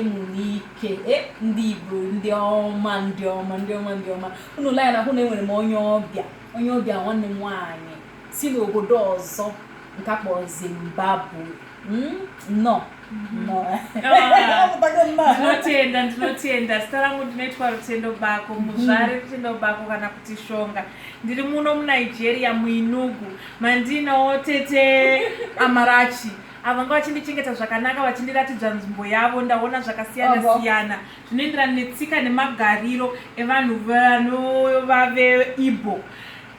Munike ndị Igbo ndị ọma unu lee na hụ na enwere m onye ọbịa nwanne m nwaanyị si n'obodo ọzọ nke akpọrọ Zimbabwe ndinotenda zita rangu ndinoitwa Rutendo Bako, muzvare Rutendo Bako kana kuti Shonga. Ndiri muno muNigeria muInugu, mandinawo tete Amarachi ava vachindichengeta zvakanaka, vachindiratidza nzvimbo yavo. Ndaona zvakasiyana siyana zvinoenderana netsika nemagariro evanhu vanova veIbho.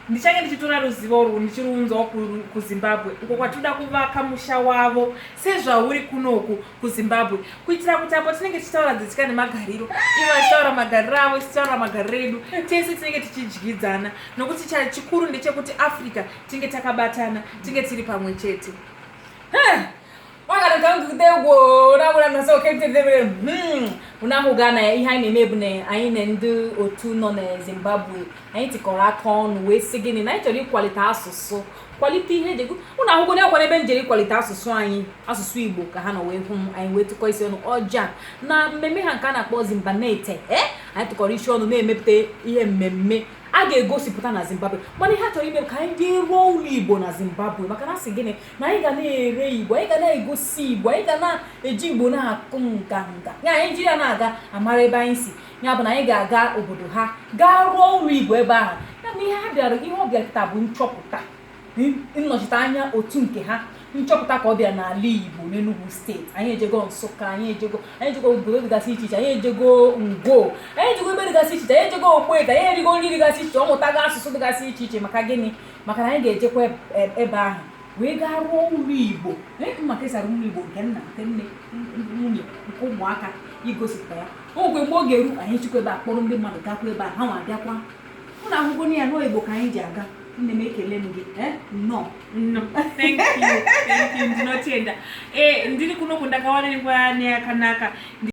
Ndichange ndichitora ruzivo urwu ndichiruunzawo kuZimbabwe uko kwatoda kuvaka musha wavo sezvauri kunoku kuZimbabwe, kuitira kuti apo tinenge tichitaura dzitsika nemagariro, ivo vachitaura magariro avo, tichitaura magariro edu, tese tinenge tichidyidzana, nokuti chikuru ndechekuti Africa tinge takabatana, tinge tiri pamwe chete. Unahugana ihe anyị na-eme bụ na anyị na ndị otu nọ na Zimbabwe anyị tikọrọ aka ọnụ wee sị gịnị na anyị chọrọ ịkwalite asụsụ, kwalite ihe dị ụnụ ahụgo na akwa ebe njere ịkwalite asụsụ anyị, asụsụ Igbo ka ha nọ wee hụ anyị wee tụkọ isi ọnụ ọja na mmemme ha nke a na-akpọ Zimbanete. Anyị tụkọrọ isi ọnụ na-emepụta ihe mmemme a ga-egosipụta na Zimbabwe, mana ihe a chọrọ ime ka anyị jee rụọ ụlọ Igbo na Zimbabwe, maka na asị gịnị na anyị ga na-ere Igbo, anyị ga na-egosi Igbo, anyị ga na-eji Igbo na-akụ nga ya, anyị jiri ya na-aga amara ebe anyị si. Ya bụ na anyị ga-aga obodo ha gaa rụọ ụlọ Igbo ebe ahụ. Ya bụ ihe ọ bịara kịta bụ nchọpụta, nnọchite anya otu nke ha, nchọpụta ka ọ bịa n'ala Igbo n'Enugu steeti. Anyị ejego Nsụka, anyị ejego obodo dịgasị iche iche, anyị ejego Ngwo, anyị ejego ebe dịgasị iche iche, anyị ejego Okpete, anyị erigo nri dịgasị iche, ọmụtago asụsụ dịgasị iche iche. Maka gịnị? Maka na anyị ga-ejekwa ebe ahụ wee gaa rụọ ụlọ Igbo, maka ịsara ụlọ Igbo nke nna nke nne nwunye nke ụmụaka, igosipụta ya. Ogwe mgbe ọ ga-eru anyị chịkwa ebe a kpọrọ ndị mmadụ gakwa ebe a, ha nwa bịakwa. Ụnụ ahụgo na ya nọọ Igbo ka anyị ji aga. Nne m ekele m gị. No, thank you ndinotenda. Ndiri kuno kundakawanikwa neyakanaka.